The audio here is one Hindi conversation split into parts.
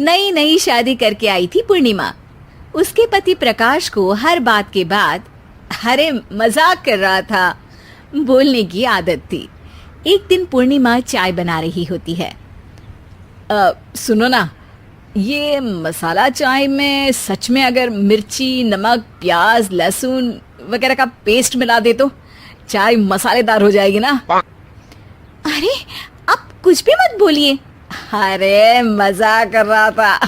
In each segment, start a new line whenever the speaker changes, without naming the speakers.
नई नई शादी करके आई थी पूर्णिमा। उसके पति प्रकाश को हर बात के बाद अरे मजाक कर रहा था बोलने की आदत थी। एक दिन पूर्णिमा चाय बना रही होती है। सुनो ना, ये मसाला चाय में सच में अगर मिर्ची, नमक, प्याज, लहसुन वगैरह का पेस्ट मिला दे तो चाय मसालेदार हो जाएगी ना। अरे आप कुछ भी मत बोलिए। अरे मजाक कर रहा था।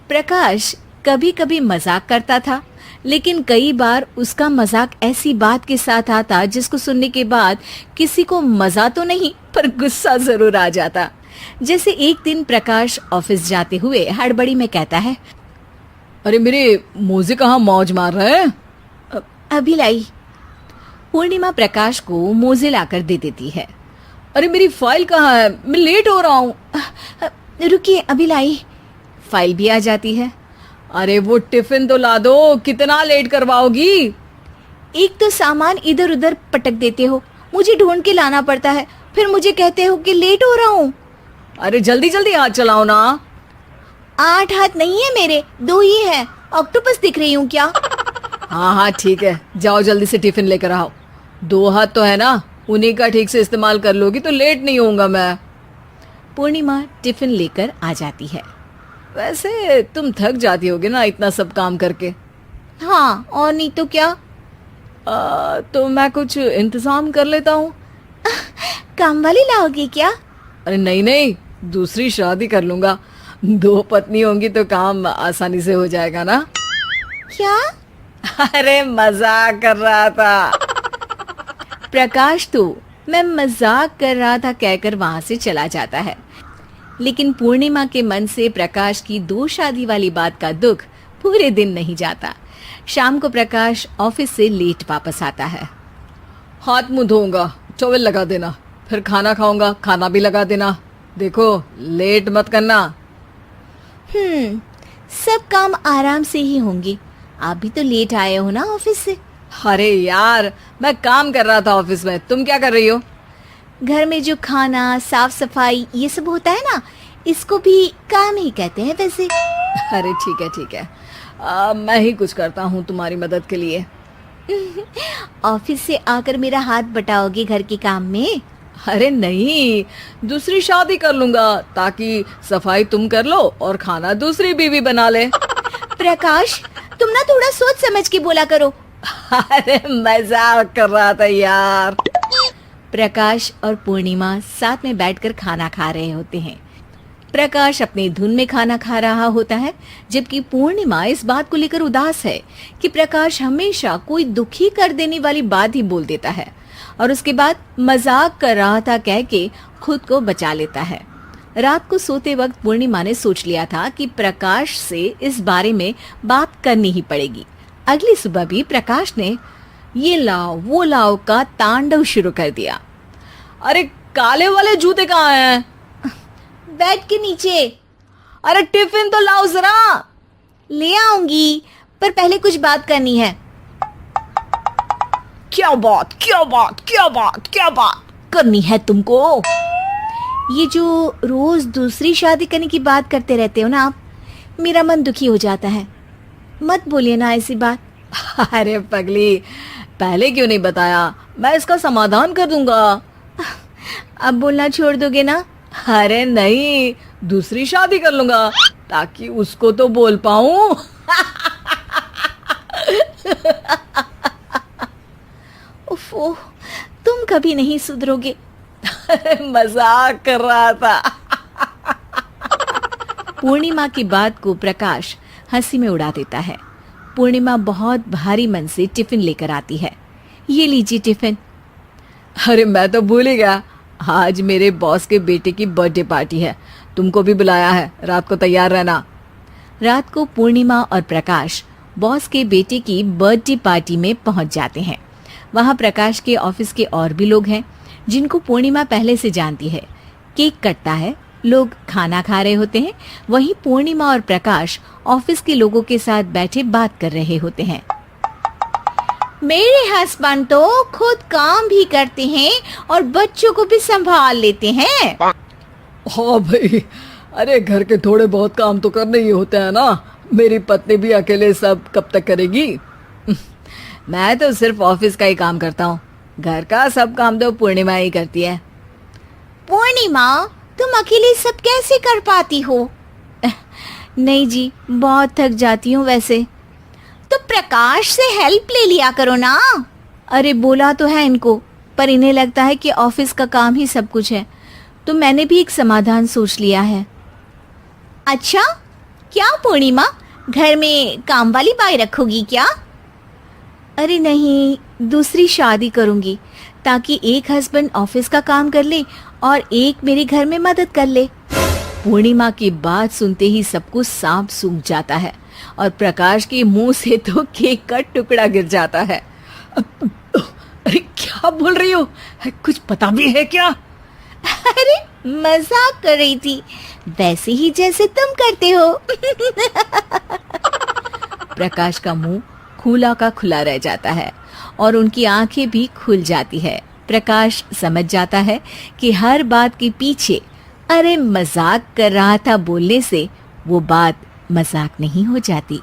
प्रकाश कभी कभी मजाक करता था, लेकिन कई बार उसका मजाक ऐसी बात के साथ आता जिसको सुनने के बाद किसी को मजा तो नहीं पर गुस्सा जरूर आ जाता। जैसे एक दिन प्रकाश ऑफिस जाते हुए हड़बड़ी में कहता है, अरे मेरे मोजे कहाँ मौज मार रहे हैं? अभी लाई। पूर्णिमा प्रकाश को मोजे लाकर दे देती है। अरे मेरी फाइल कहाँ है? मैं लेट हो रहा हूँ। रुकिए अभी लाई। फाइल भी आ जाती है। अरे वो टिफिन तो ला दो, कितना लेट करवाओगी? एक तो सामान इधर उधर पटक देते हो, मुझे ढूंढ के लाना पड़ता है, फिर मुझे कहते हो कि लेट हो रहा हूँ। अरे जल्दी जल्दी हाथ चलाओ ना। 8 हाथ नहीं है मेरे, 2 ही है। ऑक्टोपस दिख रही हूँ क्या? हाँ हाँ ठीक है, जाओ जल्दी से टिफिन लेकर आओ। 2 हाथ तो है ना, उन्हीं का ठीक से इस्तेमाल कर लोगी तो लेट नहीं होऊंगा मैं। पूर्णिमा टिफिन लेकर आ जाती है। वैसे तुम थक जाती होगी ना इतना सब काम करके। हाँ और नहीं तो क्या। तो मैं कुछ इंतजाम कर लेता हूँ। काम वाली लाओगी क्या? अरे नहीं नहीं, दूसरी शादी कर लूंगा। 2 पत्नी होंगी तो काम आसानी से हो जाएगा ना। क्या? अरे मजाक कर रहा था। प्रकाश तो मैं मजाक कर रहा था कहकर वहां से चला जाता है, लेकिन पूर्णिमा के मन से प्रकाश की 2 शादी वाली बात का दुख पूरे दिन नहीं जाता। शाम को प्रकाश ऑफिस से लेट वापस आता है। हाथ मुंह धोऊंगा, टॉवेल लगा देना, फिर खाना खाऊंगा, खाना भी लगा देना। देखो लेट मत करना। सब काम आराम से ही होंगे। आप भी तो लेट आए हो ना ऑफिस से। अरे यार मैं काम कर रहा था ऑफिस में, तुम क्या कर रही हो? घर में जो खाना, साफ सफाई ये सब होता है ना, इसको भी काम ही कहते हैं वैसे। अरे ठीक है, मैं ही कुछ करता हूँ तुम्हारी मदद के लिए। ऑफिस से आकर मेरा हाथ बटाओगे घर के काम में? अरे नहीं, दूसरी शादी कर लूंगा ताकि सफाई तुम कर लो और खाना दूसरी बीवी बना ले। प्रकाश तुम ना थोड़ा सोच समझ के बोला करो। अरे मजाक कर रहा था यार। प्रकाश और पूर्णिमा साथ में बैठकर खाना खा रहे होते हैं। प्रकाश अपनी धुन में खाना खा रहा होता है, जबकि पूर्णिमा इस बात को लेकर उदास है कि प्रकाश हमेशा कोई दुखी कर देने वाली बात ही बोल देता है और उसके बाद मजाक कर रहा था कह के खुद को बचा लेता है। रात को सोते वक्त पूर्णिमा ने सोच लिया था कि प्रकाश से इस बारे में बात करनी ही पड़ेगी। अगली सुबह भी प्रकाश ने ये लाओ वो लाओ का तांडव शुरू कर दिया। अरे काले वाले जूते कहाँ हैं? बेड के नीचे। अरे टिफिन तो लाओ जरा। ले आऊंगी, पर पहले कुछ बात करनी है। क्या बात करनी है तुमको? ये जो रोज दूसरी शादी करने की बात करते रहते हो ना आप, मेरा मन दुखी हो जाता है। मत बोलिए ना ऐसी बात। अरे पगली, पहले क्यों नहीं बताया? मैं इसका समाधान कर दूंगा। अब बोलना छोड़ दोगे ना? अरे नहीं, दूसरी शादी कर लूंगा ताकि उसको तो बोल पाऊं। उफ़, तुम कभी नहीं सुधरोगे। मजाक कर रहा था। पूर्णिमा की बात को प्रकाश हंसी में उड़ा देता है। पूर्णिमा बहुत भारी मन से टिफिन लेकर आती है। ये लीजिए टिफिन। अरे मैं तो भूल ही गया, आज मेरे बॉस के बेटे की बर्थडे पार्टी है, तुमको भी बुलाया है, रात को तैयार रहना। रात को पूर्णिमा और प्रकाश बॉस के बेटे की बर्थडे पार्टी में पहुंच जाते हैं। वहां प्रकाश के ऑफिस के और भी लोग हैं जिनको पूर्णिमा पहले से जानती है। केक कटता है, लोग खाना खा रहे होते हैं। वहीं पूर्णिमा और प्रकाश ऑफिस के लोगों के साथ बैठे बात कर रहे होते हैं। मेरे हस्बैंड तो खुद काम भी करते हैं और बच्चों को भी संभाल लेते हैं।
हाँ भाई, अरे घर के थोड़े बहुत काम तो करने ही होते हैं ना। मेरी पत्नी भी अकेले सब कब तक करेगी?
मैं तो सिर्फ ऑफिस का ही काम करता हूँ, घर का सब काम तो पूर्णिमा ही करती है।
पूर्णिमा, तुम अकेले सब कैसे कर पाती हो?
नहीं जी, बहुत थक जाती हूँ वैसे।
तो प्रकाश से हेल्प ले लिया करो ना।
अरे बोला तो है इनको, पर इन्हें लगता है कि ऑफिस का काम ही सब कुछ है, तो मैंने भी एक समाधान सोच लिया है।
अच्छा, क्या पूर्णिमा, घर में काम वाली बाई रखोगी क्या?
अरे नहीं, दूसरी शादी करूंगी ताकि एक हस्बैंड ऑफिस का काम कर ले और एक मेरे घर में मदद कर ले। पूर्णिमा की बात सुनते ही सब कुछ सांप सूख जाता है और प्रकाश के मुंह से तो केक का टुकड़ा गिर जाता है।
अरे क्या बोल रही हो? कुछ पता भी है क्या?
अरे मजाक कर रही थी, वैसे ही जैसे तुम करते हो।
प्रकाश का मुंह खुला का खुला रह जाता है और उनकी आंखें भी खुल जाती है। प्रकाश समझ जाता है कि हर बात के पीछे अरे मजाक कर रहा था बोलने से वो बात मजाक नहीं हो जाती।